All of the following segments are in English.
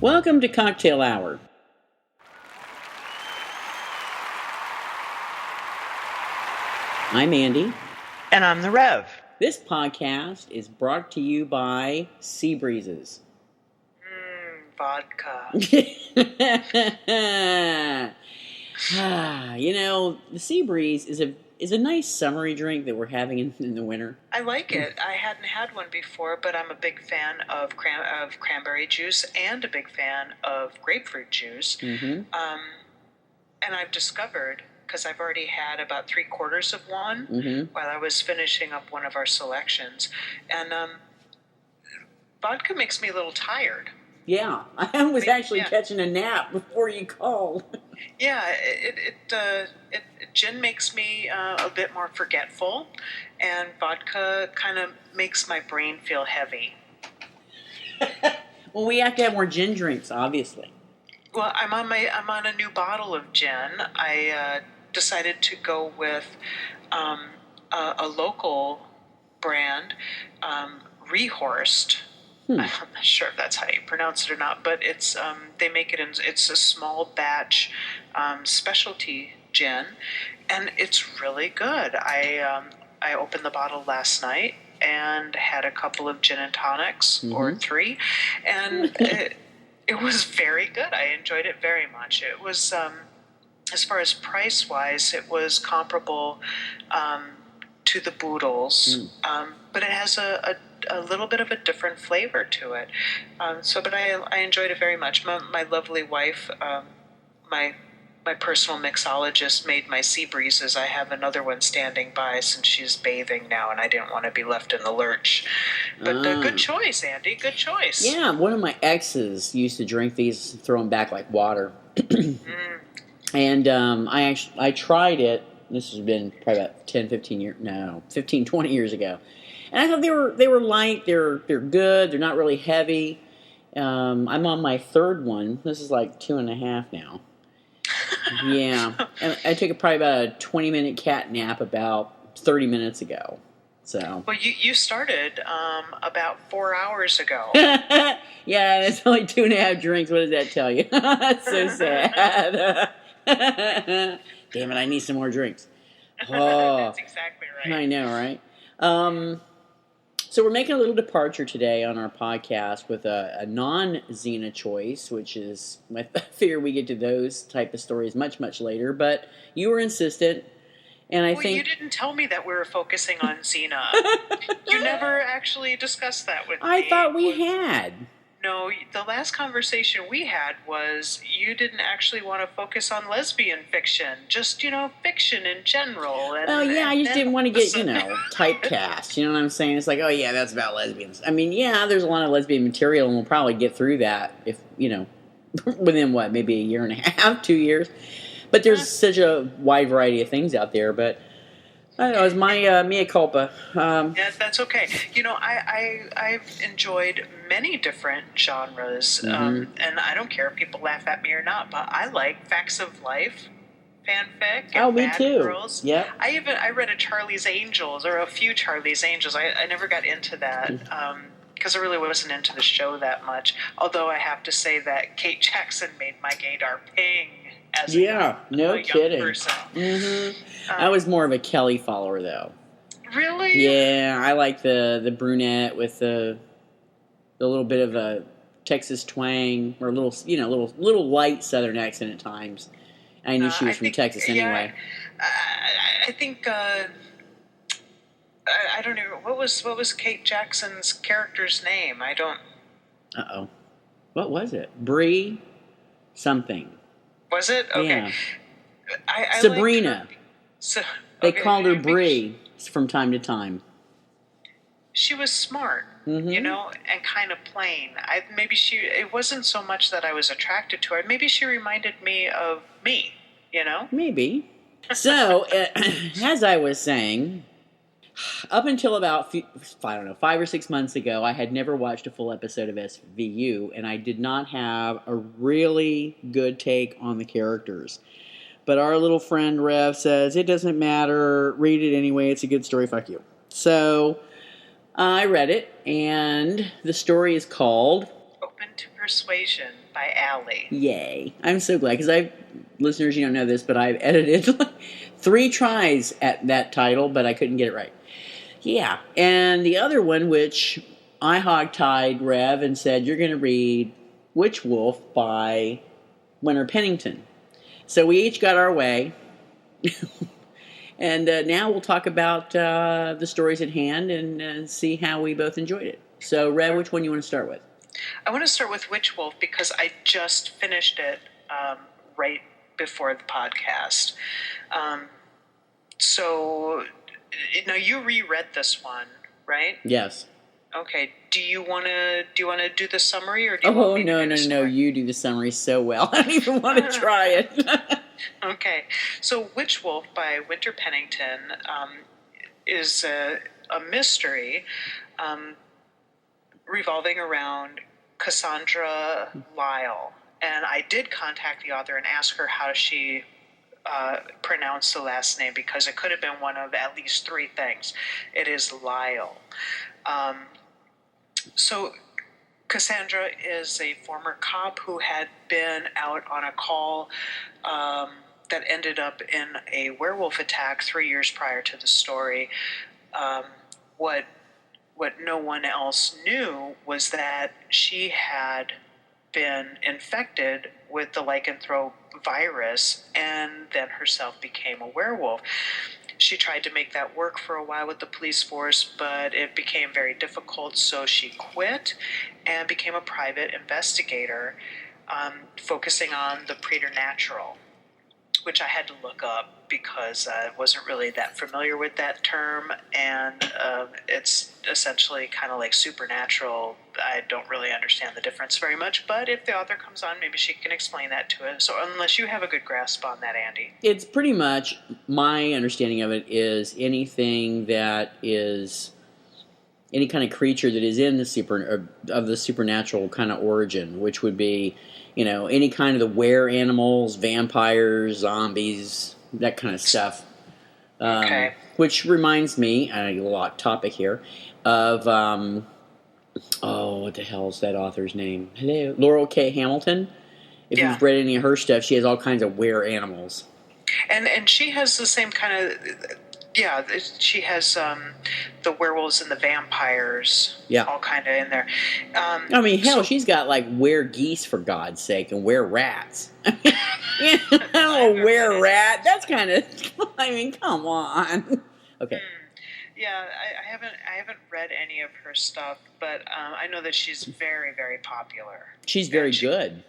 Welcome to Cocktail Hour. I'm Andy. And I'm the Rev. This podcast is brought to you by Sea Breezes. Vodka. You know, the Sea Breeze is a nice summery drink that we're having in the winter. I like it. I hadn't had one before, but I'm a big fan of cranberry juice and a big fan of grapefruit juice. Mm-hmm. And I've discovered, because I've already had about 3/4 of one while I was finishing up one of our selections, and vodka makes me a little tired. Yeah, I was actually catching a nap before you called. Yeah, gin makes me a bit more forgetful, and vodka kind of makes my brain feel heavy. Well, we have to have more gin drinks, obviously. Well, I'm on a new bottle of gin. I decided to go with a local brand, Rehorst. I'm not sure if that's how you pronounce it or not, but it's they make it it's a small batch specialty gin, and it's really good. I opened the bottle last night and had a couple of gin and tonics, or 3, and it was very good. I enjoyed it very much. It was, as far as price-wise, it was comparable to the Boodles, but it has a little bit of a different flavor to it. But I enjoyed it very much. My lovely wife, my personal mixologist, made my Sea Breezes. I have another one standing by since she's bathing now, and I didn't want to be left in the lurch. But good choice, Andy. Good choice. Yeah, one of my exes used to drink these and throw them back like water. And I tried it. This has been probably about 15, 20 years ago. And I thought they were light, they're good, they're not really heavy. I'm on my third one. This is like 2.5 now. Yeah. And I took probably about a 20-minute cat nap about 30 minutes ago. So. Well, you started about 4 hours ago. Yeah, it's only 2.5 drinks. What does that tell you? That's so sad. Damn it, I need some more drinks. Oh, That's exactly right. I know, right? So we're making a little departure today on our podcast with a non-Xena choice, which is, I figure we get to those type of stories much, much later, but you were insistent, and I think... you didn't tell me that we were focusing on Xena. You never actually discussed that with me. I thought we had. No, the last conversation we had was you didn't actually want to focus on lesbian fiction, just, fiction in general. And, I just didn't want to get, typecast. You know what I'm saying? It's like, oh, yeah, that's about lesbians. I mean, yeah, there's a lot of lesbian material, and we'll probably get through that if, within, maybe 1.5 years, 2 years. But there's such a wide variety of things out there, but... I don't know, it's my mea culpa. Yeah, that's okay. I've enjoyed many different genres, and I don't care if people laugh at me or not, but I like facts of life, fanfic, and me Bad too. Girls. Yeah. I read a Charlie's Angels, or a few Charlie's Angels. I never got into that, because I really wasn't into the show that much, although I have to say that Kate Jackson made my gaydar ping. As a young person. I was more of a Kelly follower, though. Really? Yeah, I like the brunette with the little bit of a Texas twang, or a little light Southern accent at times. I knew she was from Texas anyway. I think I don't know what was Kate Jackson's character's name. I don't. What was it? Bree something. Was it? Okay. Yeah. I Sabrina. They called her Bree from time to time. She was smart, and kind of plain. It wasn't so much that I was attracted to her. Maybe she reminded me of me, Maybe. So, as I was saying, up until about, 5 or 6 months ago, I had never watched a full episode of SVU, and I did not have a really good take on the characters. But our little friend Rev says, it doesn't matter, read it anyway, it's a good story, fuck you. So, I read it, and the story is called... Open to Persuasion by Allie. Yay. I'm so glad, because listeners, you don't know this, but I've edited 3 tries at that title, but I couldn't get it right. Yeah. And the other one, which I hogtied Rev and said, you're going to read Witch Wolf by Winter Pennington. So we each got our way. And now we'll talk about the stories at hand and see how we both enjoyed it. So, Rev, which one you want to start with? I want to start with Witch Wolf because I just finished it right before the podcast. So, you reread this one, right? Yes. Okay. Do you want to do the summary, or do you want me to do the no! You do the summary so well. I don't even want to try it. Okay. So, Witch Wolf by Winter Pennington is a mystery revolving around Cassandra Lyle. And I did contact the author and ask her how she pronounced the last name, because it could have been one of at least 3 things. It is Lyle. So Cassandra is a former cop who had been out on a call that ended up in a werewolf attack 3 years prior to the story. What no one else knew was that she had been infected with the lycanthrope virus and then herself became a werewolf. She tried to make that work for a while with the police force, but it became very difficult, so she quit and became a private investigator, focusing on the preternatural, which I had to look up because I wasn't really that familiar with that term, and it's essentially kind of like supernatural. I don't really understand the difference very much, but if the author comes on, maybe she can explain that to us. So unless you have a good grasp on that, Andy. It's pretty much, my understanding of it is anything that is any kind of creature that is in the supernatural kind of origin, which would be, any kind of the were animals, vampires, zombies, that kind of stuff. Okay. Which reminds me, a lot topic here, of what the hell is that author's name? Hello, Laurel K. Hamilton. If you've read any of her stuff, she has all kinds of were animals. And she has the same kind of. Yeah, she has the werewolves and the vampires, all kind of in there. She's got like were geese, for God's sake, and were rats. Were rat. That's kind of. Come on. Okay. Yeah, I haven't read any of her stuff, but I know that she's very, very popular. She's very good.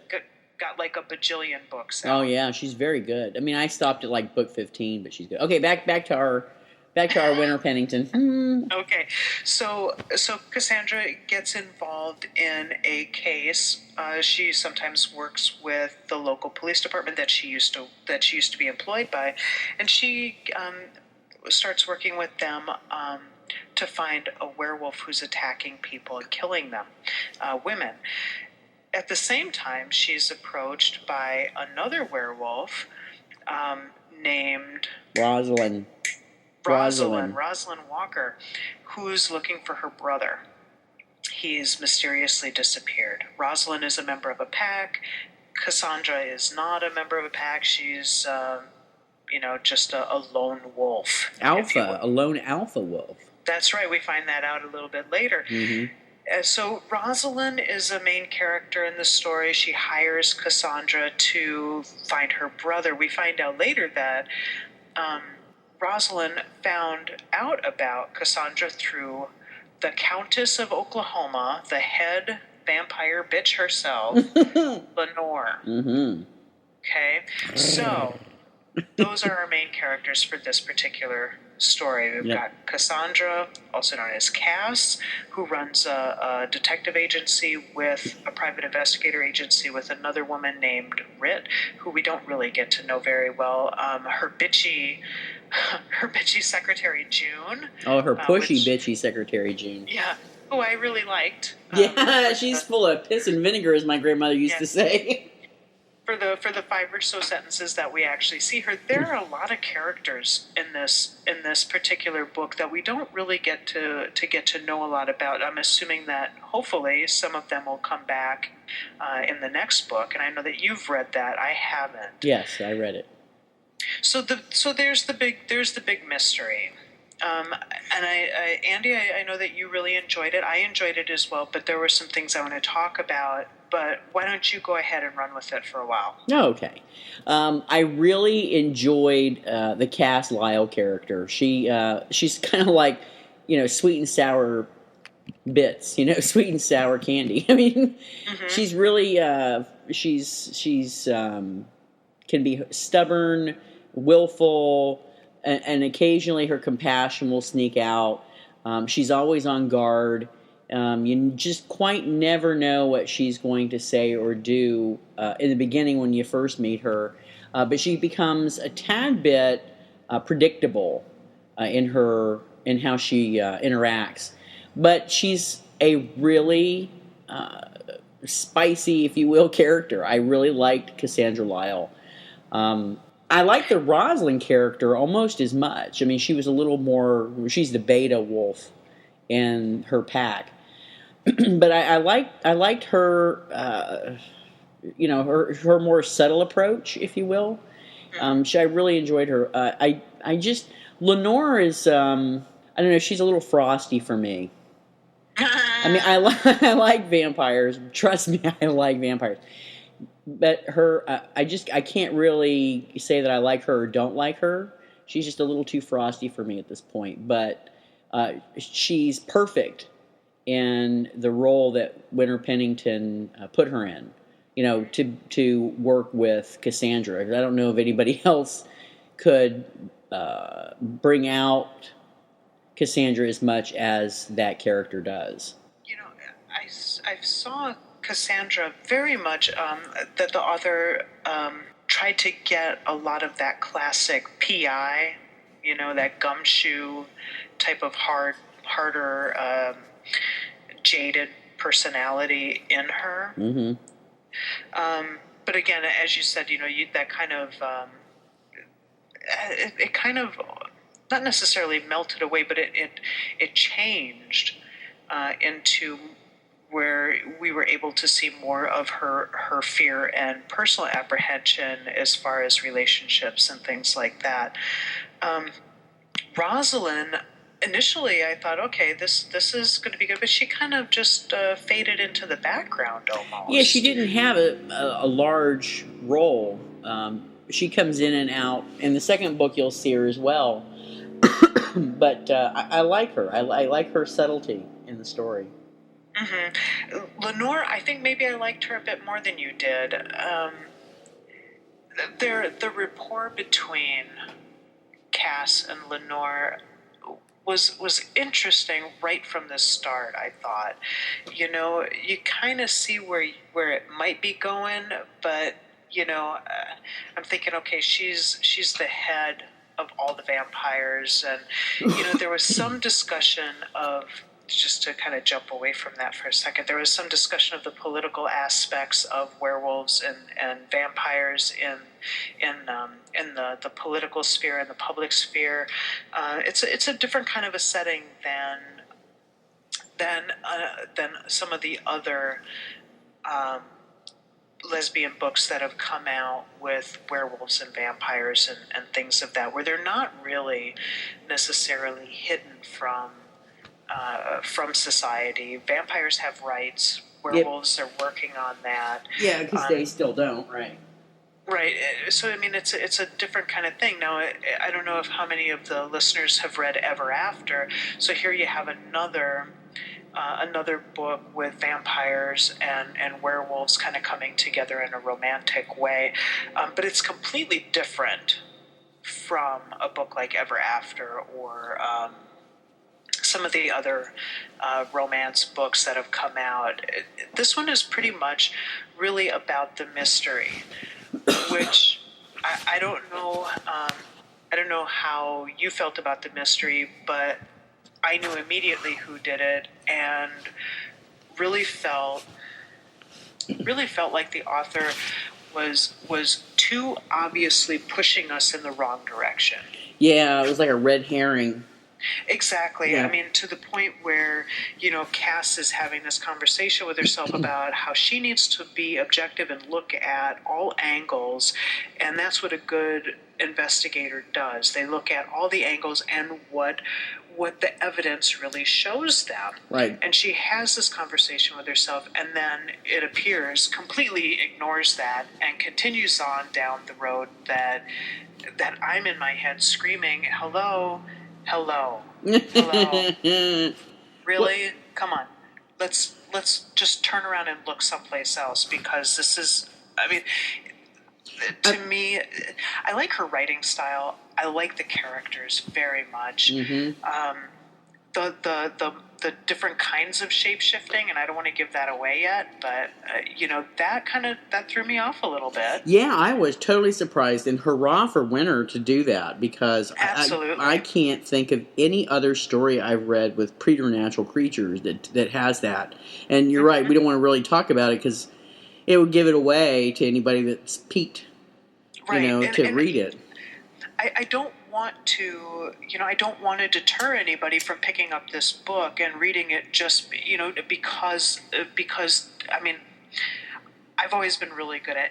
Got like a bajillion books out. Oh yeah, she's very good. I stopped at like book 15, but she's good. Okay, back to our Winter Pennington. Okay, so Cassandra gets involved in a case. She sometimes works with the local police department that she used to be employed by, and she starts working with them to find a werewolf who's attacking people and killing them, women. At the same time, she's approached by another werewolf named Rosalind Walker, who's looking for her brother. He's mysteriously disappeared. Rosalind is a member of a pack. Cassandra is not a member of a pack. She's, just a lone wolf. A lone alpha wolf. That's right. We find that out a little bit later. Mm-hmm. So Rosalind is a main character in the story. She hires Cassandra to find her brother. We find out later that Rosalind found out about Cassandra through the Countess of Oklahoma, the head vampire bitch herself, Lenore. Mm-hmm. Okay? So those are our main characters for this particular story. We've got Cassandra, also known as Cass, who runs a detective agency with a private investigator agency with another woman named Rit, who we don't really get to know very well. Her bitchy secretary June. Oh, her pushy bitchy secretary June. Yeah, who I really liked. She's full of piss and vinegar, as my grandmother used to say. for the 5 or so sentences that we actually see her, there are a lot of characters in this particular book that we don't really get to know a lot about. I'm assuming that hopefully some of them will come back in the next book, and I know that you've read that. I haven't. Yes, I read it. So there's the big mystery. And Andy, I know that you really enjoyed it. I enjoyed it as well, but there were some things I want to talk about. But why don't you go ahead and run with it for a while? Okay. I really enjoyed the Cass Lyle character. She's kind of like, sweet and sour bits, sweet and sour candy. I mean, she's really, she's can be stubborn, willful, and occasionally her compassion will sneak out. She's always on guard. You just quite never know what she's going to say or do in the beginning when you first meet her. But she becomes a tad bit predictable in how she interacts. But she's a really spicy, if you will, character. I really liked Cassandra Lyle. I like the Rosalind character almost as much. I mean, she was a little more. She's the beta wolf in her pack, but I liked her. Her more subtle approach, if you will. I really enjoyed her. Lenore is. I don't know. She's a little frosty for me. I mean, I like vampires. Trust me, I like vampires. But her, I can't really say that I like her or don't like her. She's just a little too frosty for me at this point. But she's perfect in the role that Winter Pennington put her in. To work with Cassandra. I don't know if anybody else could bring out Cassandra as much as that character does. I saw Cassandra very much that the author tried to get a lot of that classic PI, that gumshoe type of harder, jaded personality in her. Mm-hmm. But again, as you said, that kind of it kind of not necessarily melted away, but it changed into where we were able to see more of her fear and personal apprehension as far as relationships and things like that. Rosalind, initially I thought, okay, this is going to be good, but she kind of just faded into the background almost. Yeah, she didn't have a large role. She comes in and out. In the second book, you'll see her as well. But I like her. I like her subtlety in the story. Mm-hmm. Lenore, I think maybe I liked her a bit more than you did. The rapport between Cass and Lenore was interesting right from the start. I thought, you kind of see where it might be going, but I'm thinking, okay, she's the head of all the vampires, and there was some discussion of. Just to kind of jump away from that for a second, there was some discussion of the political aspects of werewolves and vampires in the political sphere and the public sphere. It's a different kind of a setting than some of the other lesbian books that have come out with werewolves and vampires and things of that, where they're not really necessarily hidden from society. Vampires have rights. Werewolves are working on that. Yeah, because they still don't, right? Right. So, I mean, it's a different kind of thing. Now, I don't know how many of the listeners have read Ever After. So here you have another book with vampires and werewolves kind of coming together in a romantic way. But it's completely different from a book like Ever After or some of the other romance books that have come out. This one is pretty much really about the mystery, which I don't know. I don't know how you felt about the mystery, but I knew immediately who did it, and really felt like the author was too obviously pushing us in the wrong direction. Yeah, it was like a red herring. Exactly. Yeah. I mean, to the point where, Cass is having this conversation with herself about how she needs to be objective and look at all angles. And that's what a good investigator does. They look at all the angles and what the evidence really shows them. Right. And she has this conversation with herself, and then it appears completely ignores that and continues on down the road that I'm in my head screaming, hello, hello. Really? What? Come on. Let's just turn around and look someplace else, because this is, to me, I like her writing style. I like the characters very much. Mm-hmm. The different kinds of shape-shifting, and I don't want to give that away yet, but that threw me off a little bit. Yeah, I was totally surprised, and hurrah for Winter to do that, because I can't think of any other story I've read with preternatural creatures that has that. And you're right, we don't want to really talk about it because it would give it away to anybody that's piqued, to read it. I don't want to, I don't want to deter anybody from picking up this book and reading it just, because I've always been really good at,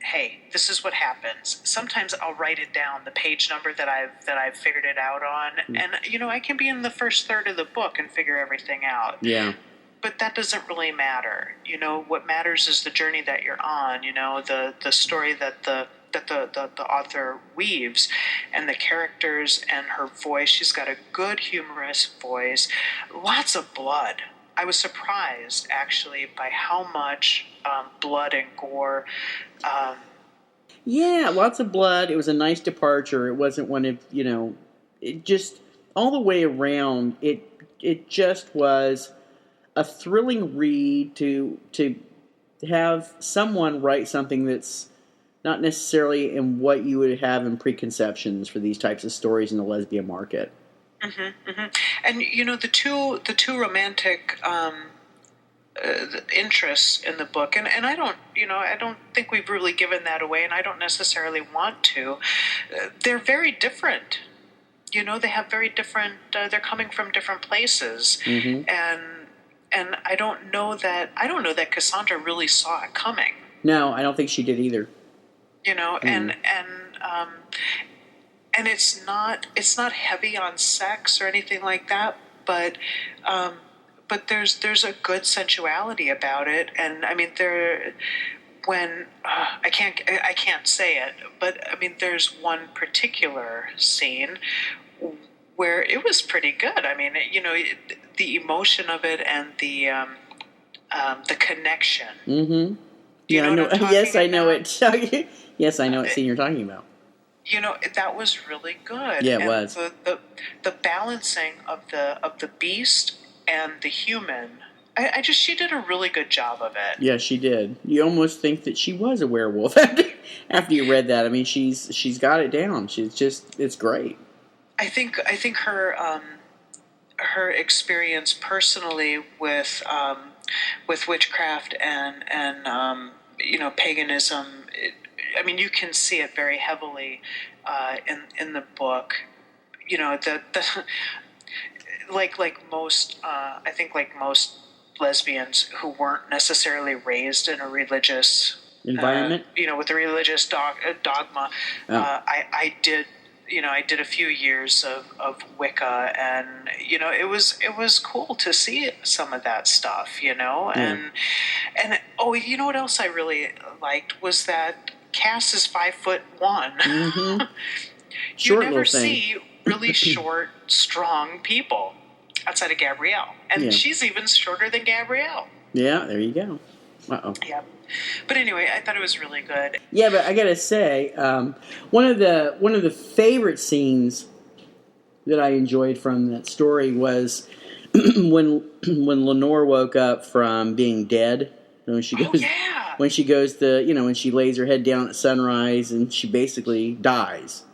hey, this is what happens. Sometimes I'll write it down, the page number that I've figured it out on, and I can be in the first third of the book and figure everything out. Yeah. But that doesn't really matter. What matters is the journey that you're on. The story that the author weaves, and the characters and her voice. She's got a good, humorous voice. Lots of blood. I was surprised, actually, by how much blood and gore. Yeah, lots of blood. It was a nice departure. It wasn't one of, it just, all the way around, it just was a thrilling read to have someone write something that's not necessarily in what you would have in preconceptions for these types of stories in the lesbian market. Mm-hmm, mm-hmm. And the two romantic interests in the book, and I don't think we've really given that away, and I don't necessarily want to. They're very different. They have very different. They're coming from different places, mm-hmm. and I don't know that Cassandra really saw it coming. No, I don't think she did either. And it's not heavy on sex or anything like that, but there's a good sensuality about it, and I can't say it, but there's one particular scene where it was pretty good. The emotion of it and the connection. Mm-hmm. Yeah, I know. Yes, I know it. Yes, I know what scene you're talking about. That was really good. Yeah, it was. The balancing of the beast and the human. She did a really good job of it. Yeah, she did. You almost think that she was a werewolf after you read that. She's got it down. It's great. I think her experience personally with witchcraft and paganism. You can see it very heavily in the book. Like most lesbians who weren't necessarily raised in a religious environment, with a religious dogma. Oh. I did a few years of Wicca, and it was cool to see some of that stuff, and you know what else I really liked was that Cass is 5'1". Mm-hmm. You never see really short, strong people outside of Gabrielle, and she's even shorter than Gabrielle. Yeah, there you go. Uh-oh. Yeah. But anyway, I thought it was really good. Yeah, but I gotta say, one of the favorite scenes that I enjoyed from that story was when Lenore woke up from being dead. When she goes, when she goes to, when she lays her head down at sunrise and she basically dies.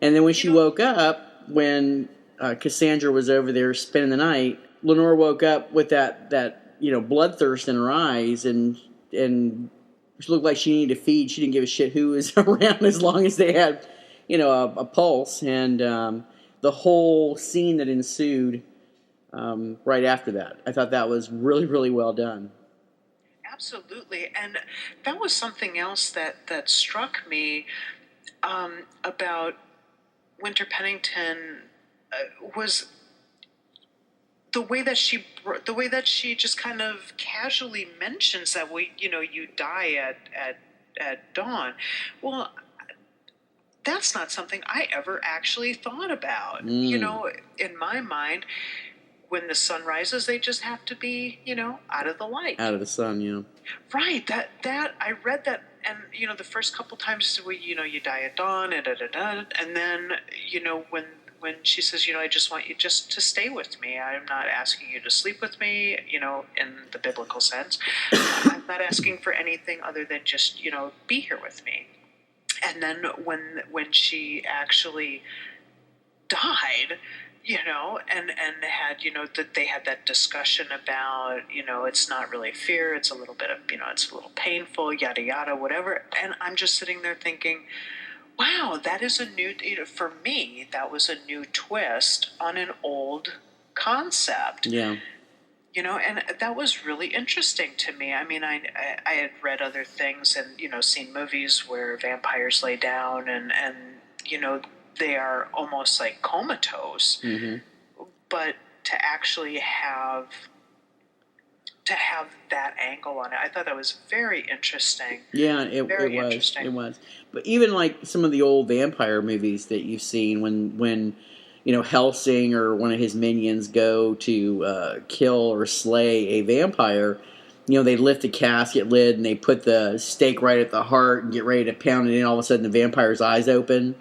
And then when she woke up, when Cassandra was over there spending the night, Lenore woke up with that bloodthirst in her eyes, and which looked like she needed to feed. She didn't give a shit who was around as long as they had, a pulse. And the whole scene that ensued right after that, I thought that was really, really well done. Absolutely. And that was something else that struck me about Winter Pennington was the way that she just kind of casually mentions that you die at dawn. Well, that's not something I ever actually thought about. In my mind, when the sun rises, they just have to be, out of the light. Out of the sun, yeah. Right. That I read that, and the first couple times you die at dawn, and then when she says, I just want you just to stay with me. I'm not asking you to sleep with me, in the biblical sense. I'm not asking for anything other than just, be here with me. And then when she actually died, and had, that they had that discussion about, it's not really fear, it's a little bit of, it's a little painful, yada, yada, whatever. And I'm just sitting there thinking, wow, that is a new, for me, that was a new twist on an old concept. Yeah. And that was really interesting to me. I mean, I had read other things and, seen movies where vampires lay down and they are almost like comatose. Mm-hmm. But to actually have that angle on it, I thought that was very interesting. Yeah, it was. It was. But even like some of the old vampire movies that you've seen, when Helsing or one of his minions go to kill or slay a vampire, they lift the casket lid and they put the stake right at the heart and get ready to pound it in. All of a sudden, the vampire's eyes open.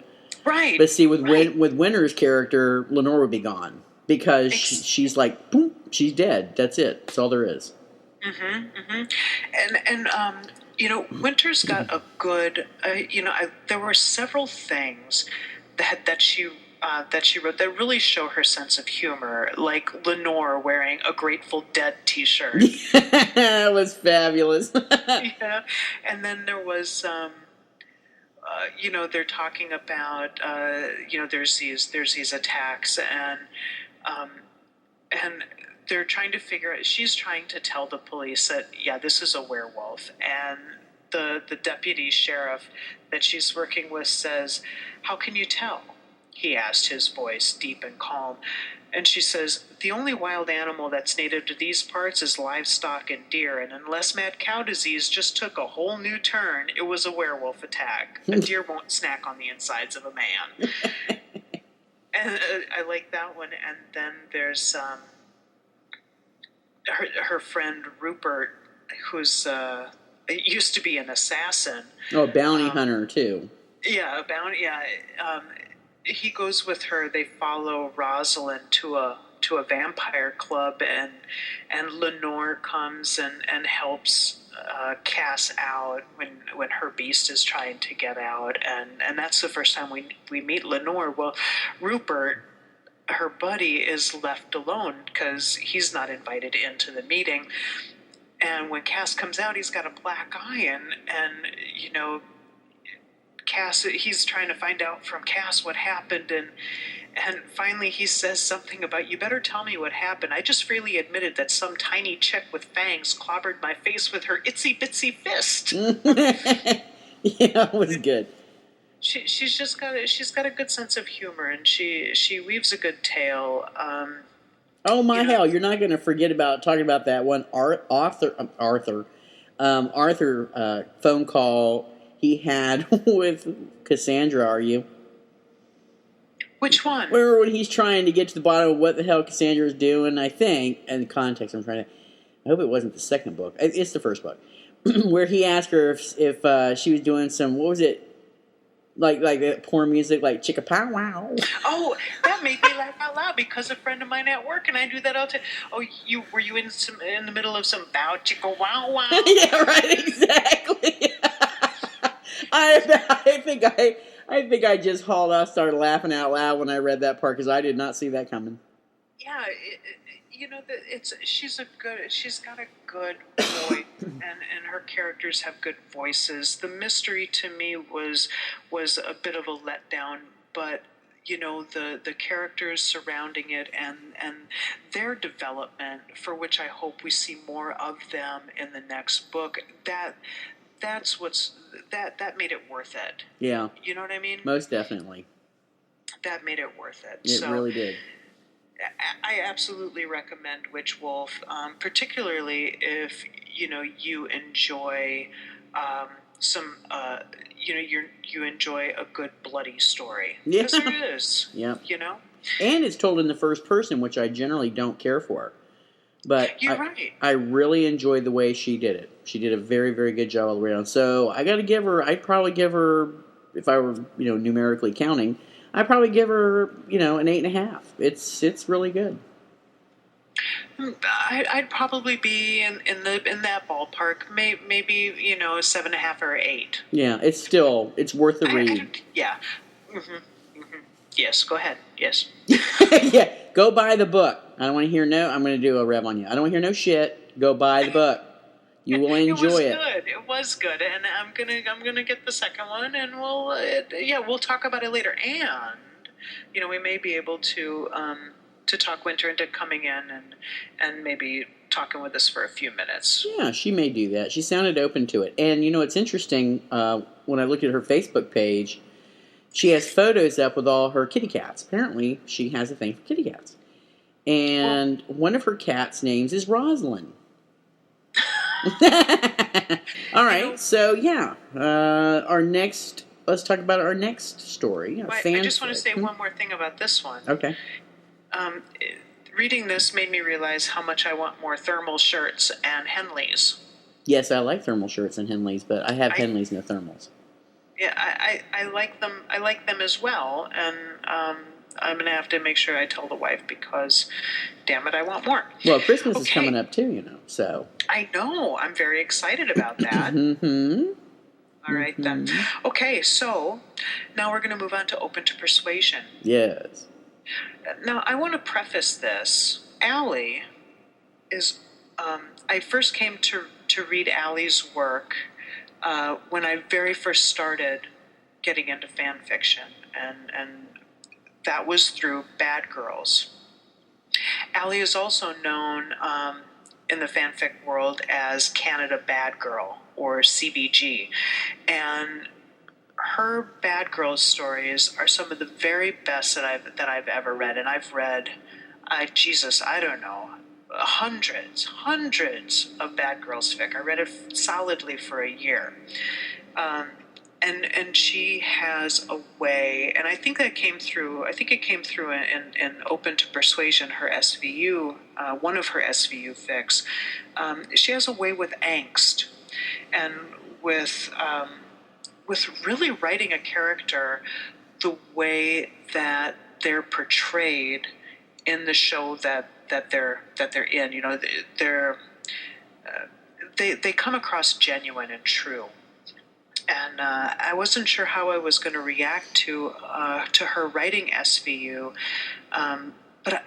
Right. But see, with Winter's character, Lenore would be gone because she's like, boom, she's dead. That's it. That's all there is. Mm-hmm. Mm-hmm. And Winter's got a good. There were several things that she wrote that really show her sense of humor, like Lenore wearing a Grateful Dead T-shirt. That was fabulous. Yeah, and then there was. They're talking about, there's these attacks and they're trying to figure out, she's trying to tell the police that, yeah, this is a werewolf. And the deputy sheriff that she's working with says, how can you tell? He asked, his voice deep and calm. And she says, the only wild animal that's native to these parts is livestock and deer, and unless mad cow disease just took a whole new turn, it was a werewolf attack. A deer won't snack on the insides of a man. And I like that one. And then there's her friend Rupert, who's used to be an assassin. Oh, bounty hunter, too. Yeah, a bounty, yeah. He goes with her. They follow Rosalind to a vampire club, and Lenore comes and helps Cass out when her beast is trying to get out, and that's the first time we meet Lenore. Well, Rupert, her buddy, is left alone because he's not invited into the meeting, and when Cass comes out, he's got a black eye, and Cass, he's trying to find out from Cass what happened, and finally he says something about, you better tell me what happened. I just freely admitted that some tiny chick with fangs clobbered my face with her itsy-bitsy fist. Yeah, it was good. She's got a good sense of humor, and she weaves a good tale. Oh my hell! You're not going to forget about talking about that one Arthur phone call he had with Cassandra. Are you? Which one? Remember when he's trying to get to the bottom of what the hell Cassandra is doing? I think, and the context I'm trying to. I hope it wasn't the second book. It's the first book, where he asked her if she was doing some, what was it, like that porn music, like chicka pow wow. Oh, that made me laugh out loud because a friend of mine at work, and I do that all the time. Oh, were you in the middle of some bow chicka wow wow? Yeah, right, exactly. I think I just hauled off, started laughing out loud when I read that part because I did not see that coming. Yeah, she's got a good voice, and her characters have good voices. The mystery to me was a bit of a letdown, but the characters surrounding it and their development, for which I hope we see more of them in the next book, that made it worth it. Yeah. You know what I mean? Most definitely. That made it worth it. It really did. I absolutely recommend Witch Wolf, particularly if you enjoy you enjoy a good bloody story. Yeah. Because there is. Yeah. And it's told in the first person, which I generally don't care for. But you're right. I really enjoyed the way she did it. She did a very, very good job all around. So I'd probably give her, if I were, numerically counting, I'd probably give her, an 8.5. It's really good. I'd probably be in that ballpark. Maybe a 7.5 or 8. Yeah, it's worth the read. Yeah. Mm-hmm. Mm-hmm. Yes. Go ahead. Yes. Yeah. Go buy the book. I don't want to hear I'm going to do a rev on you. I don't want to hear no shit. Go buy the book. You will enjoy it. It was good, and I'm gonna get the second one, and we'll talk about it later. And we may be able to talk Winter into coming in and maybe talking with us for a few minutes. Yeah, she may do that. She sounded open to it, and it's interesting. When I looked at her Facebook page, she has photos up with all her kitty cats. Apparently, she has a thing for kitty cats, and one of her cats' names is Rosalind. All right, so yeah, let's talk about our next story. I just want to say one more thing about this one. Okay. Reading this made me realize how much I want more thermal shirts and Henleys. Yes, I like thermal shirts and Henleys, but I have Henleys, no thermals. Yeah, I like them. I like them as well, and I'm going to have to make sure I tell the wife because, damn it, I want more. Well, Christmas is coming up too, so. I know. I'm very excited about that. Mm-hmm. All right, then. Okay, so now we're going to move on to Open to Persuasion. Yes. Now, I want to preface this. Allie is... I first came to read Allie's work when I very first started getting into fan fiction, and that was through Bad Girls. Allie is also known in the fanfic world as Canada Bad Girl, or CBG, and her Bad Girls stories are some of the very best that I've ever read, and I've read, I don't know, hundreds of Bad Girls fic. I read it solidly for a year. And she has a way, and I think it came through in Open to Persuasion, her SVU, one of her SVU fics. She has a way with angst, and with really writing a character the way that they're portrayed in the show that they're in. They come across genuine and true. And I wasn't sure how I was going to react to her writing SVU, but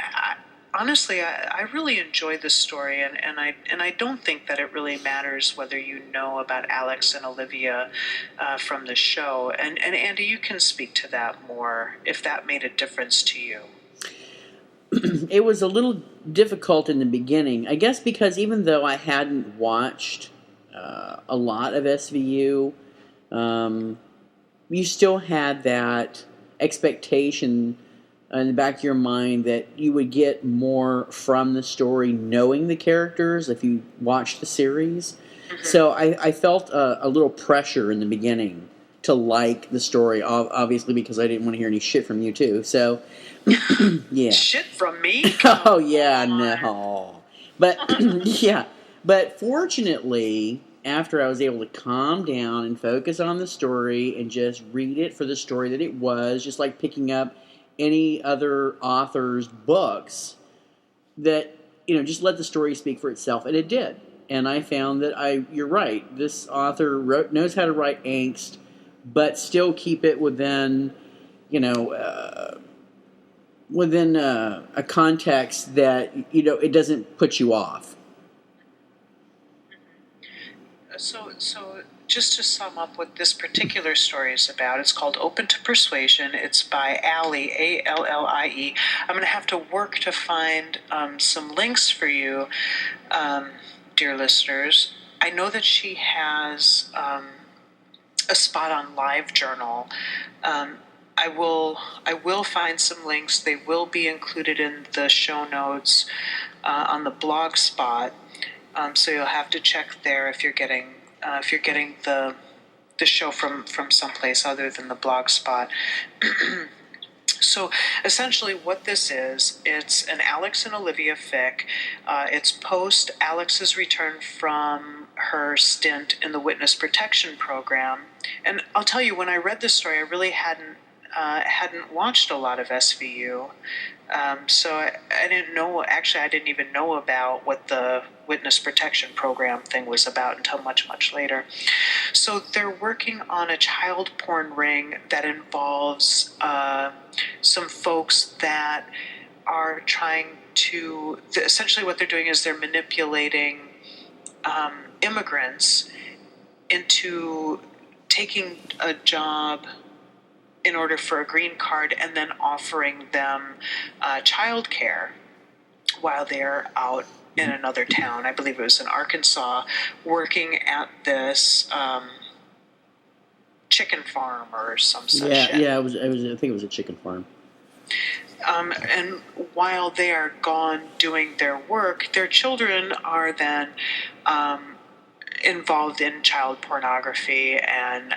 honestly, I really enjoyed this story, and I don't think that it really matters whether you know about Alex and Olivia from the show. And Andy, you can speak to that more if that made a difference to you. It was a little difficult in the beginning, I guess, because even though I hadn't watched a lot of SVU. You still had that expectation in the back of your mind that you would get more from the story knowing the characters if you watched the series. Mm-hmm. So I felt a little pressure in the beginning to like the story, obviously because I didn't want to hear any shit from you too. So, yeah. Shit from me? Oh, yeah, no. But, yeah. But fortunately, after I was able to calm down and focus on the story and just read it for the story that it was, just like picking up any other author's books, that, just let the story speak for itself. And it did. And I found that you're right, this author knows how to write angst, but still keep it within, within a context that, it doesn't put you off. So just to sum up what this particular story is about, it's called Open to Persuasion. It's by Allie, Allie. I'm going to have to work to find some links for you, dear listeners. I know that she has a spot on LiveJournal. I will find some links. They will be included in the show notes on the blog spot. So you'll have to check there if you're getting the show from someplace other than the blog spot. So essentially what this is, it's an Alex and Olivia fic. It's post Alex's return from her stint in the witness protection program. And I'll tell you, when I read this story, I really hadn't watched a lot of SVU. So I didn't know, actually I didn't even know about what the witness protection program thing was about until much, much later. So they're working on a child porn ring that involves some folks that are trying to, essentially what they're doing is they're manipulating immigrants into taking a job in order for a green card and then offering them child care while they're out in another town. I believe it was in Arkansas, working at this chicken farm or some such shit. Yeah, it was. I think it was a chicken farm. And while they are gone doing their work, their children are then involved in child pornography, and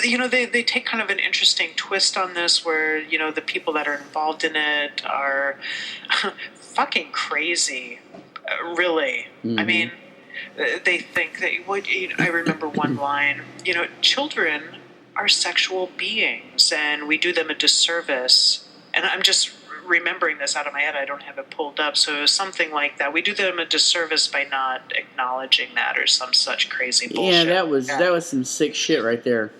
they take kind of an interesting twist on this, where the people that are involved in it are fucking crazy, really. Mm-hmm. I mean, they think that I remember one line, children are sexual beings and we do them a disservice, and I'm just remembering this out of my head, I don't have it pulled up, so it was something like that. We do them a disservice by not acknowledging that, or some such crazy bullshit. Yeah, that was some sick shit right there.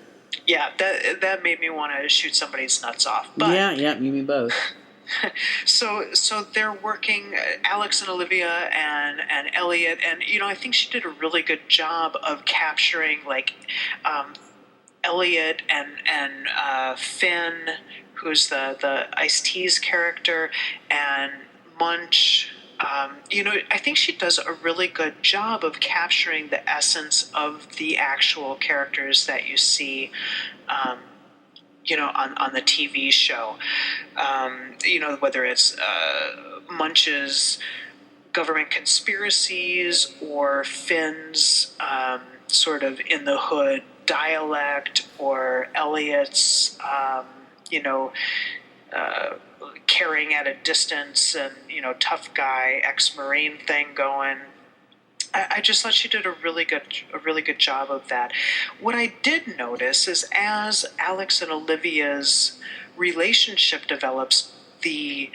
Yeah, that made me want to shoot somebody's nuts off. But, yeah, you mean both. So they're working, Alex and Olivia and Elliot, and I think she did a really good job of capturing Elliot and Finn, who's the Ice-T's character, and Munch. I think she does a really good job of capturing the essence of the actual characters that you see, on the TV show. Whether it's Munch's government conspiracies or Finn's sort of in the hood dialect, or Elliot's carrying at a distance and tough guy ex-Marine thing going. I just thought she did a really good job of that. What I did notice is, as Alex and Olivia's relationship develops, the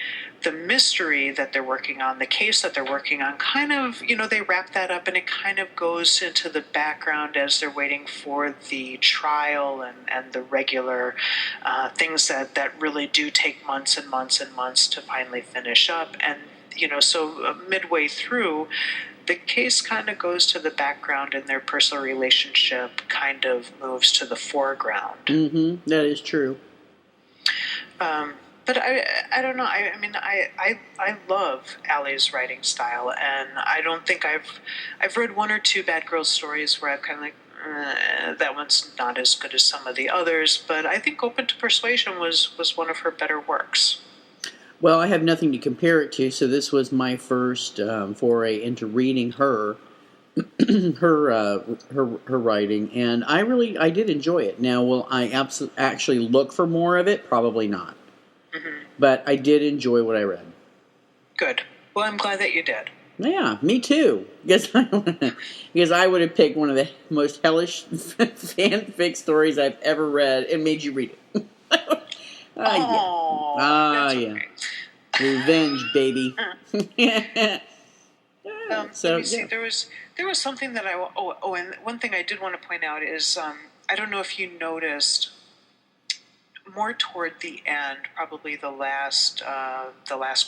mystery that they're working on, the case that they're working on, kind of, they wrap that up, and it kind of goes into the background as they're waiting for the trial and the regular things that really do take months and months and months to finally finish up. And, so midway through, the case kind of goes to the background, and their personal relationship kind of moves to the foreground. Mm-hmm. That is true. But I don't know. I mean, I love Allie's writing style, and I don't think I've read one or two Bad Girls stories where I've kind of like, that one's not as good as some of the others. But I think Open to Persuasion was one of her better works. Well, I have nothing to compare it to, so this was my first foray into reading her writing, and I did enjoy it. Now, will I actually look for more of it? Probably not. Mm-hmm. But I did enjoy what I read. Good. Well, I'm glad that you did. Yeah, me too. Because I would have picked one of the most hellish fanfic stories I've ever read and made you read it. Okay. Revenge, baby. Let me see. There was something that and one thing I did want to point out is I don't know if you noticed more toward the end, probably the last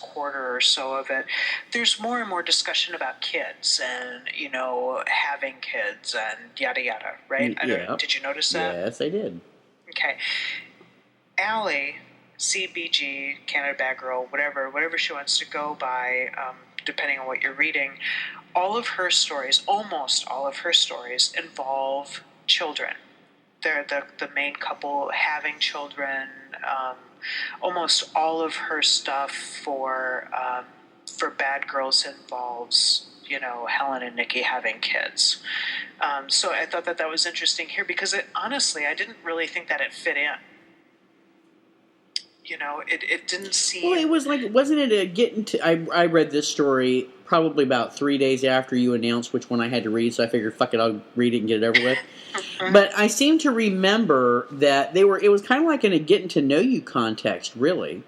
quarter or so of it, there's more and more discussion about kids and having kids and yada yada. Right? Did you notice that? Yes, I did. Okay. Allie, CBG, Canada Bad Girl, whatever she wants to go by, depending on what you're reading, almost all of her stories involve children. They're the main couple having children. Almost all of her stuff for Bad Girls involves Helen and Nikki having kids. So I thought that was interesting here because honestly I didn't really think that it fit in. It didn't seem... Well, it was like, wasn't it a getting to... I read this story probably about 3 days after you announced which one I had to read, so I figured, fuck it, I'll read it and get it over with. But I seem to remember that it was kind of like in a getting to know you context, really.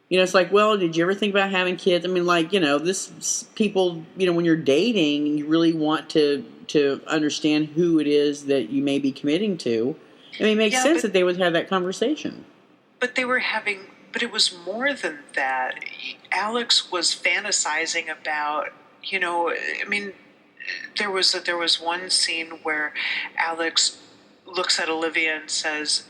It's like, well, did you ever think about having kids? I mean, like, this people, when you're dating, you really want to understand who it is that you may be committing to. I mean, it makes sense that they would have that conversation. But but it was more than that. Alex was fantasizing about, I mean, there was one scene where Alex looks at Olivia and says,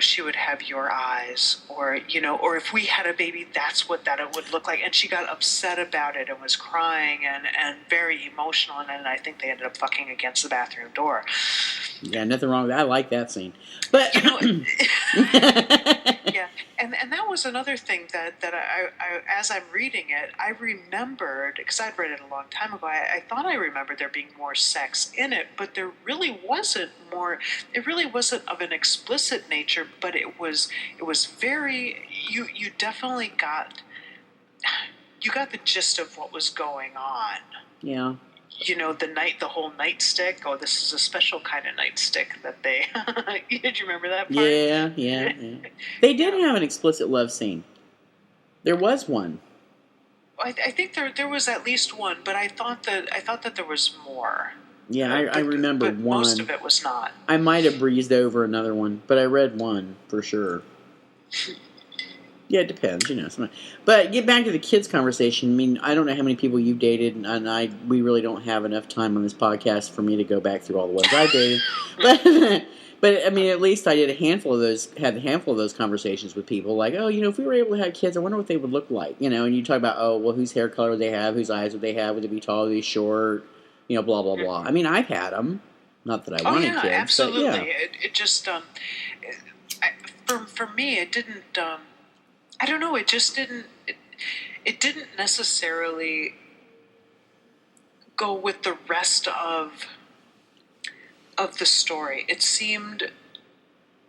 she would have your eyes, or if we had a baby, that's what it would look like. And she got upset about it and was crying and very emotional. And then I think they ended up fucking against the bathroom door. Yeah, nothing wrong with that. I like that scene. But yeah, and that was another thing that I as I'm reading it, I remembered, because I'd read it a long time ago. I thought I remembered there being more sex in it, but there really wasn't more. It really wasn't of an explicit nature, but it was very. You definitely got the gist of what was going on. Yeah. The whole nightstick. Oh, this is a special kind of nightstick that they... Did you remember that part? Yeah. They did have an explicit love scene. There was one. I think there was at least one, but I thought that there was more. Yeah, I remember but one. Most of it was not. I might have breezed over another one, but I read one for sure. Yeah, it depends, But get back to the kids conversation. I mean, I don't know how many people you've dated, and we really don't have enough time on this podcast for me to go back through all the ones I dated. But I mean, at least I did had a handful of those conversations with people. Like, oh, if we were able to have kids, I wonder what they would look like. And you talk about, oh, well, whose hair color would they have? Whose eyes would they have? Would they be tall? Would they be short? Blah, blah, blah. I mean, I've had them. Not that I wanted kids. Absolutely. But, yeah. It just, for me, it didn't... I don't know. It just didn't. It didn't necessarily go with the rest of the story. It seemed.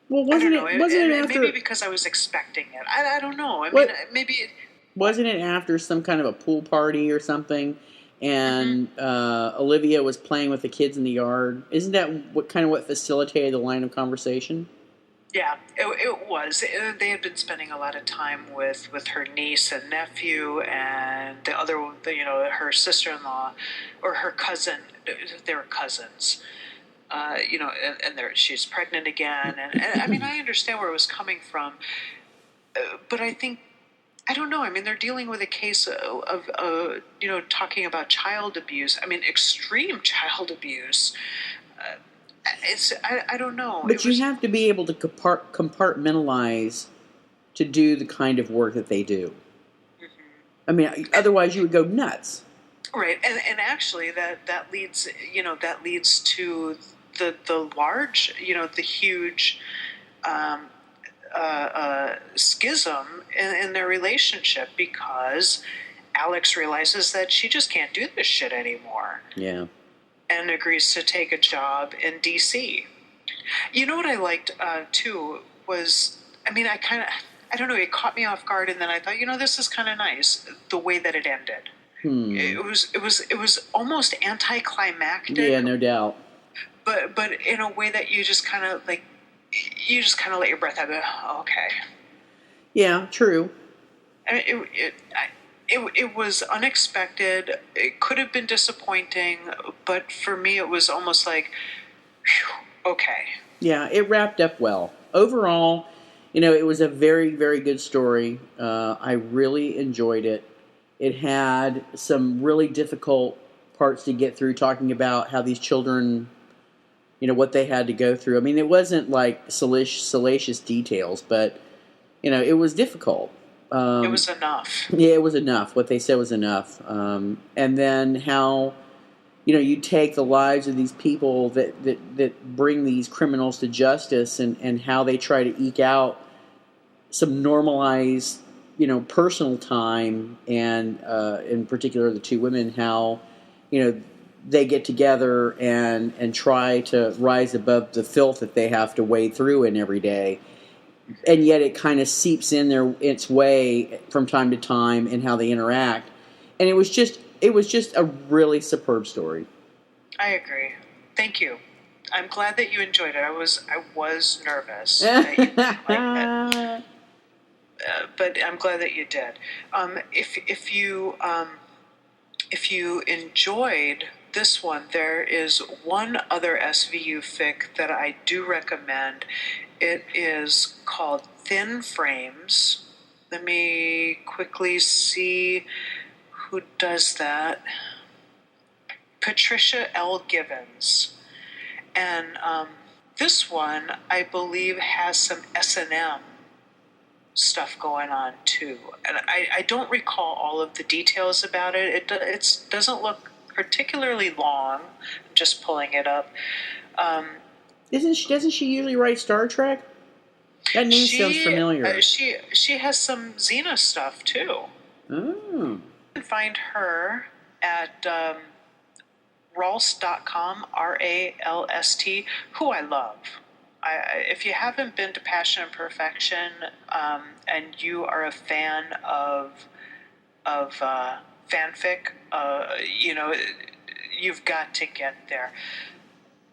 Well, wasn't it after? Maybe because I was expecting it. I don't know. I mean, maybe. Wasn't it after some kind of a pool party or something? And Olivia was playing with the kids in the yard. Isn't that what facilitated the line of conversation? Yeah, it was. They had been spending a lot of time with her niece and nephew, and the other, her sister-in-law or her cousin. They were cousins, and she's pregnant again. And I mean, I understand where it was coming from, but I think, I don't know. I mean, they're dealing with a case of talking about child abuse. I mean, extreme child abuse. I don't know. But you have to be able to compartmentalize to do the kind of work that they do. Mm-hmm. I mean, otherwise you would go nuts. Right, and actually that leads to the large, the huge schism in their relationship, because Alex realizes that she just can't do this shit anymore. Yeah. And agrees to take a job in D.C. You know what I liked, too, was, I mean, I don't know, it caught me off guard, and then I thought, this is kind of nice, the way that it ended. It was almost anticlimactic. Yeah, no doubt. But in a way that you just kind of, let your breath out. Oh, okay. Yeah, true. I mean, It was unexpected. It could have been disappointing, but for me it was almost like, whew, okay. Yeah, it wrapped up well. overall, it was a very, very good story. I really enjoyed it. It had some really difficult parts to get through, talking about how these children, what they had to go through. I mean, it wasn't like salacious details, but, it was difficult. It was enough. Yeah, it was enough. What they said was enough. And then how, you take the lives of these people that bring these criminals to justice, and how they try to eke out some normalized, personal time, and in particular the two women, how, they get together and try to rise above the filth that they have to wade through in every day. And yet it kind of seeps in its way from time to time in how they interact. And it was just a really superb story. I agree. Thank you. I'm glad that you enjoyed it. I was nervous that you wouldn't like it. But I'm glad that you did. If you enjoyed this one, there is one other SVU fic that I do recommend. It is called Thin Frames. Let me quickly see who does that. Patricia L. Givens. And this one, I believe, has some S&M stuff going on too. And I don't recall all of the details about it. It doesn't look particularly long. I'm just pulling it up. Doesn't she usually write Star Trek? That name sounds familiar. She has some Xena stuff too. Oh. You can find her at Ralst.com, RALST, who I love. If you haven't been to Passion and Perfection, and you are a fan of fanfic, you've got to get there.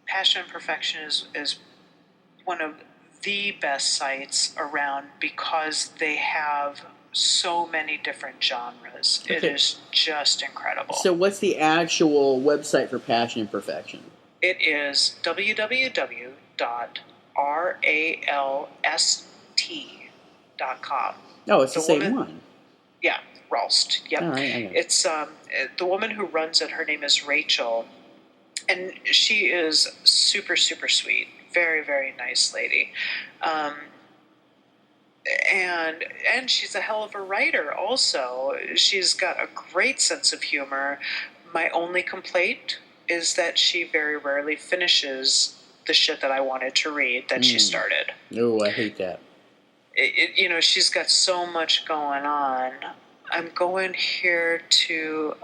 Passion and Perfection is one of the best sites around because they have so many different genres. Okay. It is just incredible. So what's the actual website for Passion and Perfection? It is www.ralst.com. Oh, it's the same one. Yeah, Ralst. Yep. All right, it's the woman who runs it. Her name is Rachel, and she is super, super sweet. Very, very nice lady. And she's a hell of a writer also. She's got a great sense of humor. My only complaint is that she very rarely finishes the shit that I wanted to read that she started. Oh, I hate that. She's got so much going on. I'm going here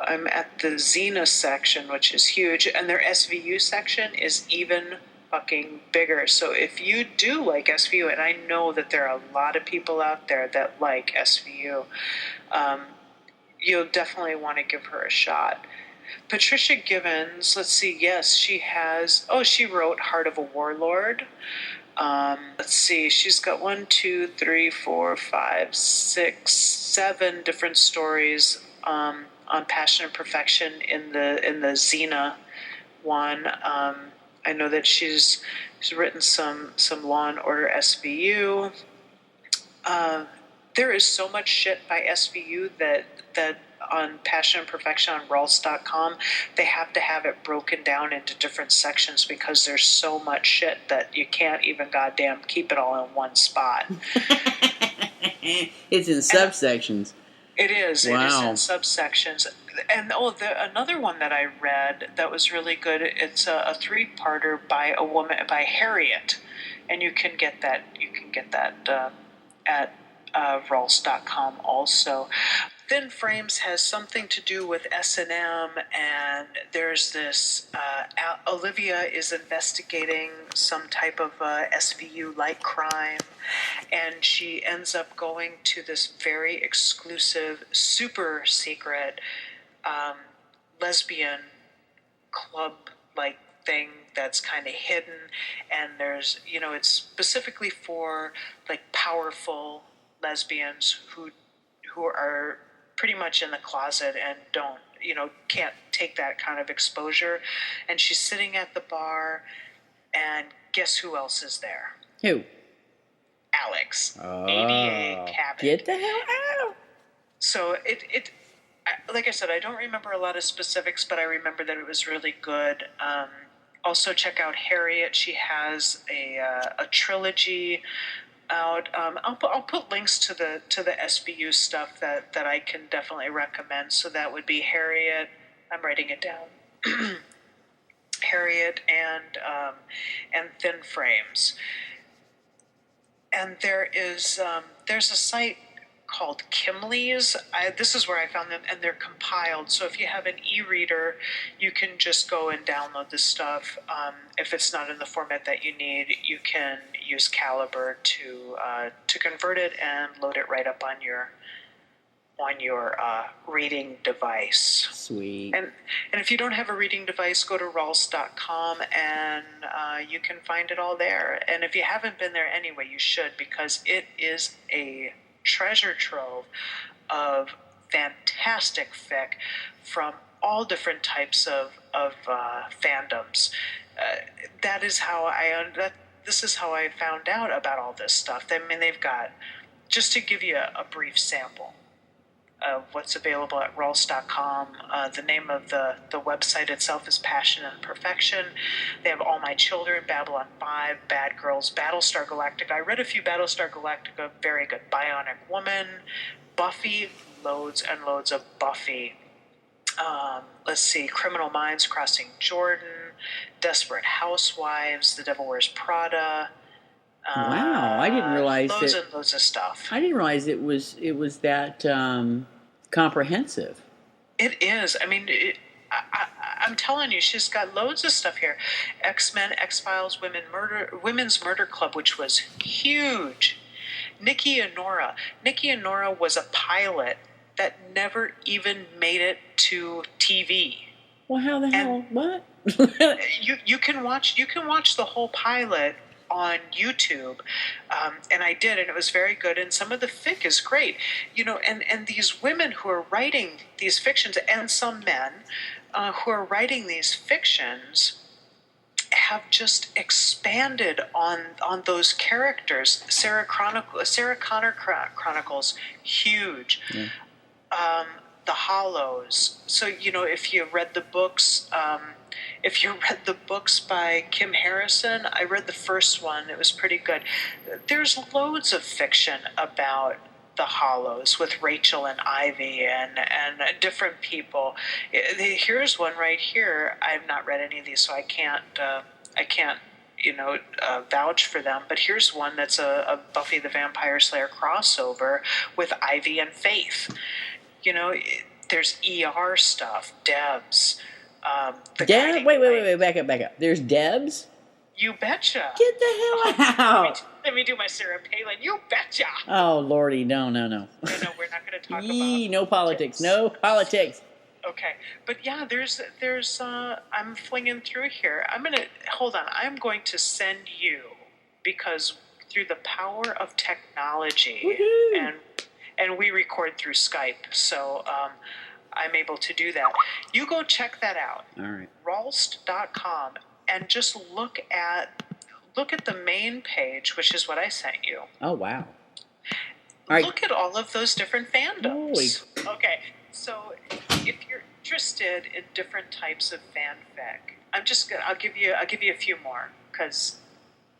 I'm at the Xena section, which is huge, and their SVU section is even fucking bigger. So if you do like SVU, and I know that there are a lot of people out there that like SVU, you'll definitely want to give her a shot. Patricia Givens, let's see, yes, she wrote Heart of a Warlord. Let's see, she's got 1, 2, 3, 4, 5, 6, 7 different stories on Passion and Perfection in the Xena one. I know that she's written some Law and Order SVU. There is so much shit by SVU that on Passion and Perfection on Ralst.com, they have to have it broken down into different sections because there's so much shit that you can't even goddamn keep it all in one spot. It's in subsections. It is. Wow. It is in subsections. And another one that I read that was really good. It's a 3-parter by a woman, by Harriet, and you can get that. At Ralst.com also. Thin Frames has something to do with S&M, and there's this Olivia is investigating some type of SVU-like crime, and she ends up going to this very exclusive, super secret lesbian club-like thing that's kind of hidden, and there's, it's specifically for like powerful lesbians who are pretty much in the closet and can't take that kind of exposure. And she's sitting at the bar, and guess who else is there? Who? calyx. Oh, ABA cabbage. get the hell out. So like I said, I don't remember a lot of specifics, but I remember that it was really good. Also, check out Harriet. She has a trilogy out. I'll put links to the SBU stuff that I can definitely recommend. So that would be Harriet. I'm writing it down. Harriet and Thin Frames. And there's a site called Kimley's. This is where I found them, and they're compiled. So if you have an e-reader, you can just go and download this stuff. If it's not in the format that you need, you can use Calibre to convert it and load it right up on your reading device. Sweet. And if you don't have a reading device, go to Rawls.com and you can find it all there. And if you haven't been there anyway, you should, because it is a treasure trove of fantastic fic from all different types of fandoms. This is how I found out about all this stuff. I mean, they've got, just to give you a brief sample of what's available at Rawls.com. The name of the website itself is Passion and Perfection. They have All My Children, Babylon 5, Bad Girls, Battlestar Galactica. I read a few Battlestar Galactica, very good. Bionic Woman, Buffy, loads and loads of Buffy. Let's see, Criminal Minds, Crossing Jordan, Desperate Housewives, The Devil Wears Prada. Wow, I didn't realize loads and loads of stuff. I didn't realize it was that comprehensive. It is. I mean, I'm telling you, she's got loads of stuff here. X-Men, X-Files, Women's Murder Club, which was huge. Nikki and Nora. Nikki and Nora was a pilot that never even made it to TV. Well, how the hell? What? you can watch the whole pilot on YouTube, and I did, and it was very good, and some of the fic is great, and these women who are writing these fictions, and some men who are writing these fictions, have just expanded on those characters. Sarah Connor Chronicles, huge. Yeah. The Hollows. So if you read the books. If you read the books by Kim Harrison, I read the first one. It was pretty good. There's loads of fiction about the Hollows with Rachel and Ivy and different people. Here's one right here. I've not read any of these, so I can't vouch for them. But here's one that's a Buffy the Vampire Slayer crossover with Ivy and Faith. There's ER stuff, Debs. Wait, back up. There's Debs? You betcha. Get the hell out. Let me do my Sarah Palin. You betcha. Oh, Lordy, no. No, we're not going to talk about no politics. No politics. Okay. But yeah, there's I'm flinging through here. Hold on. I'm going to send you, because through the power of technology, woohoo, and we record through Skype, so I'm able to do that. You go check that out. All right. Rawls.com, and just look at the main page, which is what I sent you. Oh, wow. All right. Look at all of those different fandoms. Holy. Okay, so if you're interested in different types of fanfic, I'll give you a few more, because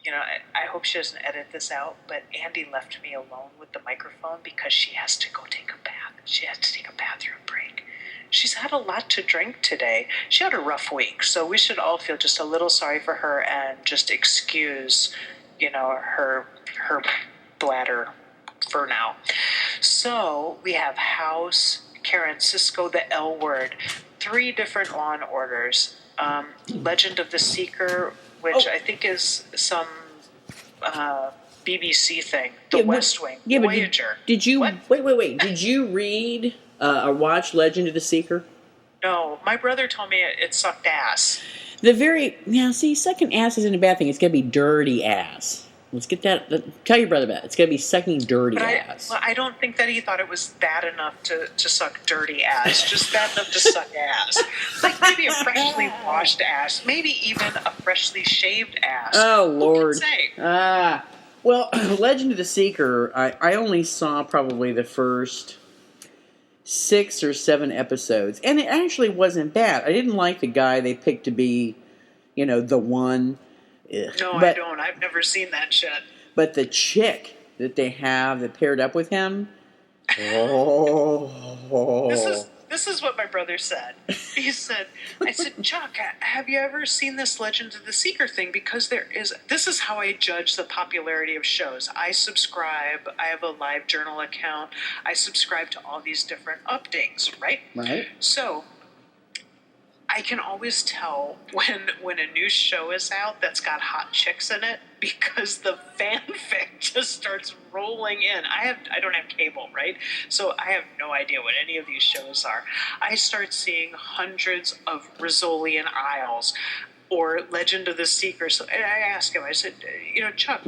I hope she doesn't edit this out, but Andy left me alone with the microphone because she has to go take a bath. She has to take a bathroom break. She's had a lot to drink today. She had a rough week, so we should all feel just a little sorry for her and just excuse, her bladder for now. So we have House, Karen, Cisco, the L Word, 3 different Law and Orders, Legend of the Seeker, which I think is some BBC thing, The West Wing, Voyager. Did you wait? Did you read or watch Legend of the Seeker? No, my brother told me it sucked ass. Sucking ass isn't a bad thing. It's gonna be dirty ass. Let's get that. Tell your brother about it. It's gonna be sucking dirty ass. I don't think that he thought it was bad enough to suck dirty ass. Just bad enough to suck ass. Like maybe a freshly washed ass. Maybe even a freshly shaved ass. Oh, Lord. Who can say? Well, Legend of the Seeker, I only saw probably the first 6 or 7 episodes, and it actually wasn't bad. I didn't like the guy they picked to be, the one. No, I don't. I've never seen that shit. But the chick that they have that paired up with him, This is what my brother said. He said, I said, Chuck, have you ever seen this Legend of the Seeker thing? Because this is how I judge the popularity of shows. I have a live journal account. I subscribe to all these different updates, right? Right. So I can always tell when a new show is out that's got hot chicks in it because the fanfic just starts rolling in. I don't have cable, right? So I have no idea what any of these shows are. I start seeing hundreds of Roselle Isles or Legend of the Seeker. So and I asked him, I said, Chuck,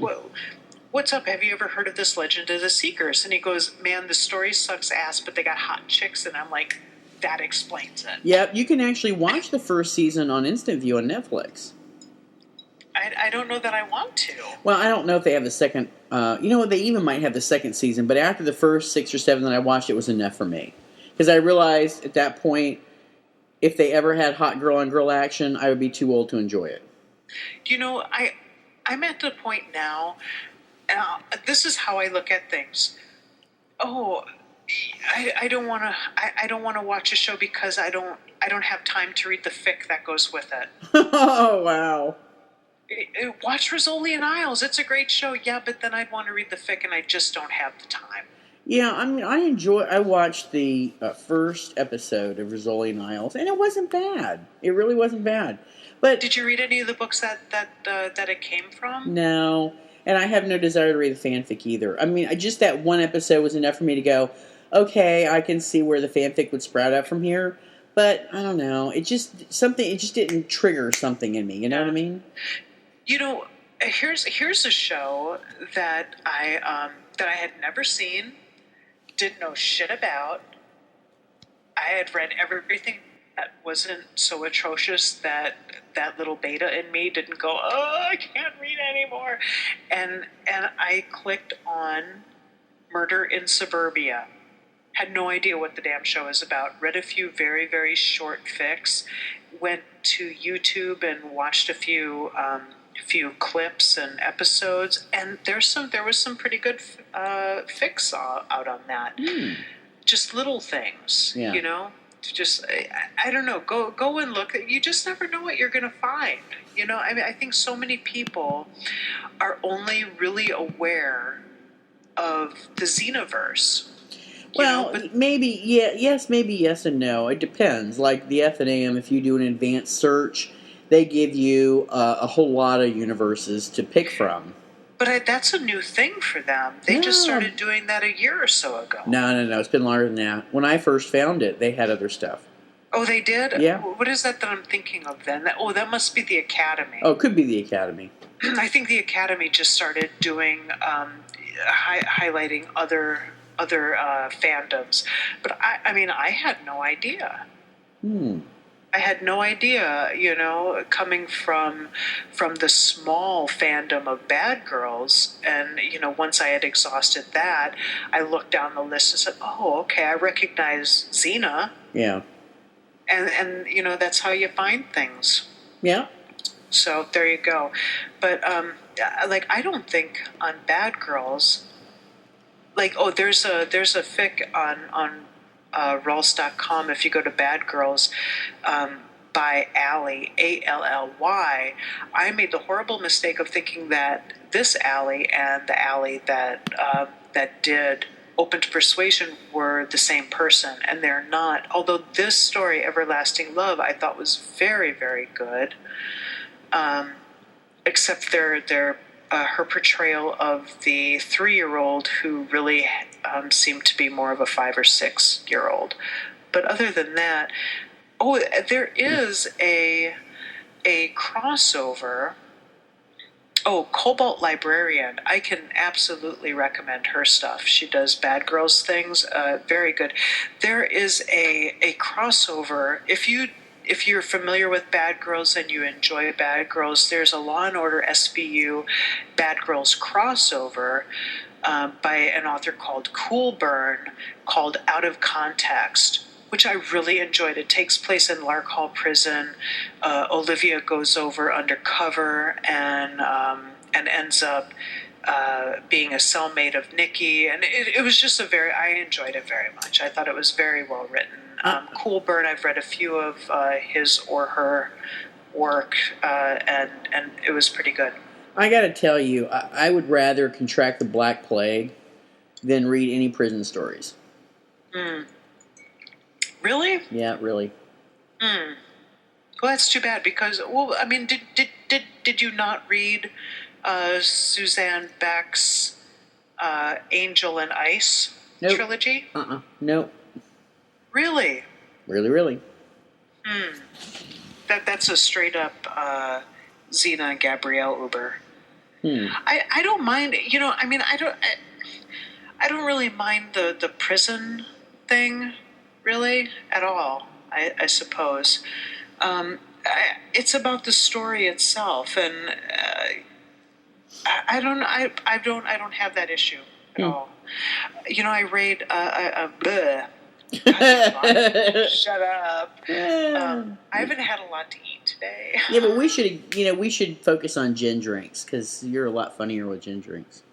what's up? Have you ever heard of this Legend of the Seekers? And he goes, man, the story sucks ass, but they got hot chicks. And I'm like, that explains it. Yeah, you can actually watch the first season on Instant View on Netflix. I don't know that I want to. Well, I don't know if they have the second. They even might have the second season. But after the first 6 or 7 that I watched, it was enough for me. Because I realized at that point, if they ever had hot girl on girl action, I would be too old to enjoy it. I'm at the point now, this is how I look at things. Oh, I don't want to watch a show because I don't have time to read the fic that goes with it. Oh, wow. Watch Roselle Isles. It's a great show. Yeah, but then I'd want to read the fic, and I just don't have the time. Yeah, I mean, I watched the first episode of Roselle Isles, and it wasn't bad. It really wasn't bad. But did you read any of the books that it came from? No, and I have no desire to read the fanfic either. I mean, just that one episode was enough for me to go, okay, I can see where the fanfic would sprout up from here. But I don't know. It just didn't trigger something in me. You know what I mean? Here's a show that I had never seen, didn't know shit about. I had read everything that wasn't so atrocious that little beta in me didn't go, oh, I can't read anymore. And I clicked on Murder in Suburbia. Had no idea what the damn show is about. Read a few very, very short fics. Went to YouTube and watched a few clips and episodes, and there was some pretty good fics out on that. Just little things, Just I don't know. Go and look. You just never know what you're going to find. I mean, I think so many people are only really aware of the Xenoverse. Well, maybe yes and no. It depends. Like the F&AM, if you do an advanced search, they give you a whole lot of universes to pick from. But that's a new thing for them. They just started doing that a year or so ago. No. It's been longer than that. When I first found it, they had other stuff. Oh, they did? Yeah. What is that I'm thinking of then? That must be the Academy. Oh, it could be the Academy. I think the Academy just started doing highlighting other fandoms. But I mean, I had no idea. I had no idea, coming from the small fandom of Bad Girls, and once I had exhausted that, I looked down the list and said, "Oh, okay, I recognize Xena." Yeah. And that's how you find things. Yeah. So there you go. But I don't think on Bad Girls, there's a fic on Rolls.com, if you go to Bad Girls, by Allie,Ally. I made the horrible mistake of thinking that this Allie and the Allie that did Open to Persuasion were the same person, and they're not. Although this story, Everlasting Love, I thought was very, very good, except her portrayal of the 3-year-old who really seemed to be more of a 5 or 6-year-old. But other than that, there is a crossover. Oh, Cobalt Librarian. I can absolutely recommend her stuff. She does Bad Girls things, very good. There is a crossover. If if you're familiar with Bad Girls and you enjoy Bad Girls, there's a Law and Order SVU Bad Girls crossover by an author called Coolburn called Out of Context, which I really enjoyed. It takes place in Lark Hall Prison. Olivia goes over undercover and ends up being a cellmate of Nikki, and it was just I enjoyed it very much. I thought it was very well written. Coolburn, I've read a few of his or her work, and it was pretty good. I got to tell you, I would rather contract the Black Plague than read any prison stories. Really? Yeah, really. Well, that's too bad because, I mean, did you not read Suzanne Beck's Angel and Ice trilogy? Nope. Really? Really. That's a straight up Xena and Gabrielle Uber. I don't mind. I mean, I don't really mind the prison thing, really, at all. I suppose it's about the story itself, and I don't have that issue at all. I read shut up. I haven't had a lot to eat today. Yeah, but we should focus on gin drinks because you're a lot funnier with gin drinks.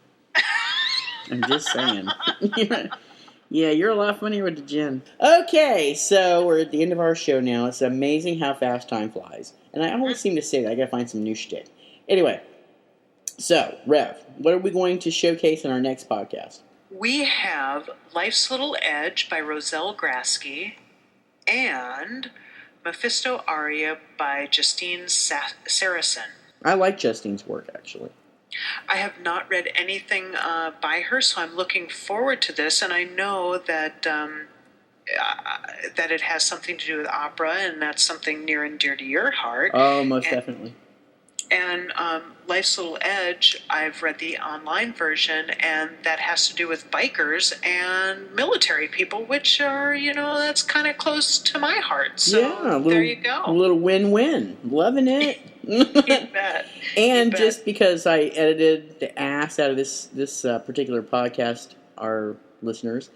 I'm just saying. Yeah, you're a lot funnier with the gin. Okay, so we're at the end of our show now. It's amazing how fast time flies. And I always seem to say that. I gotta find some new shit. Anyway, so, Rev, what are we going to showcase in our next podcast? We have Life's Little Edge by Roselle Graskey and Mephisto Aria by Justine Saracen. I like Justine's work, actually. I have not read anything by her, so I'm looking forward to this, and I know that that it has something to do with opera, and that's something near and dear to your heart. Oh, most definitely. And Life's Little Edge, I've read the online version, and that has to do with bikers and military people, which are, that's kind of close to my heart. So there you go. A little win-win. Loving it. You bet. And just because I edited the ass out of this particular podcast, our listeners,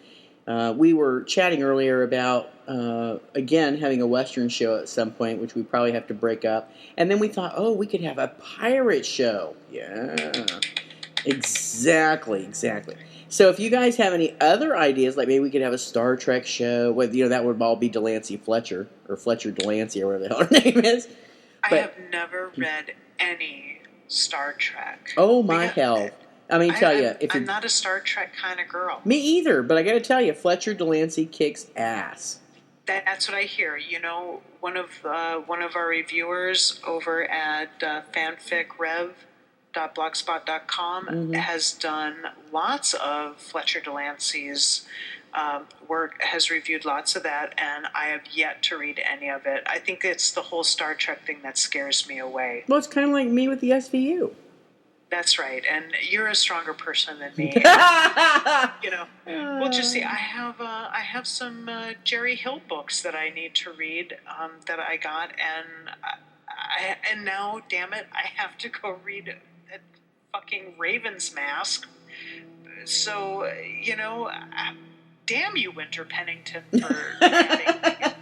we were chatting earlier about, again, having a Western show at some point, which we probably have to break up. And then we thought, we could have a pirate show. Yeah. Exactly. So if you guys have any other ideas, like maybe we could have a Star Trek show, that would all be Delancey Fletcher, or Fletcher Delancey, or whatever the hell her name is. I have never read any Star Trek. Oh, my hell. I mean, I'm not a Star Trek kind of girl. Me either, but I got to tell you, Fletcher Delancey kicks ass. That's what I hear. One of our reviewers over at fanficrev.blogspot.com has done lots of Fletcher Delancey's work, has reviewed lots of that, and I have yet to read any of it. I think it's the whole Star Trek thing that scares me away. Well, it's kind of like me with the SVU. That's right, and you're a stronger person than me. We'll just see. I have some Jerry Hill books that I need to read that I got, and now, damn it, I have to go read that fucking Raven's Mask. So, damn you, Winter Pennington, for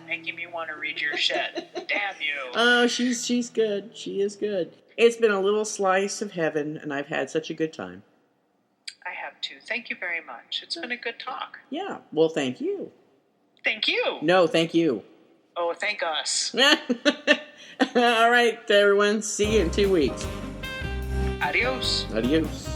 making me want to read your shit. Damn you. Oh, she's good. She is good. It's been a little slice of heaven, and I've had such a good time. I have too. Thank you very much. It's been a good talk. Yeah. Well, thank you. Thank you. No, thank you. Oh, thank us. All right, everyone. See you in 2 weeks. Adios. Adios.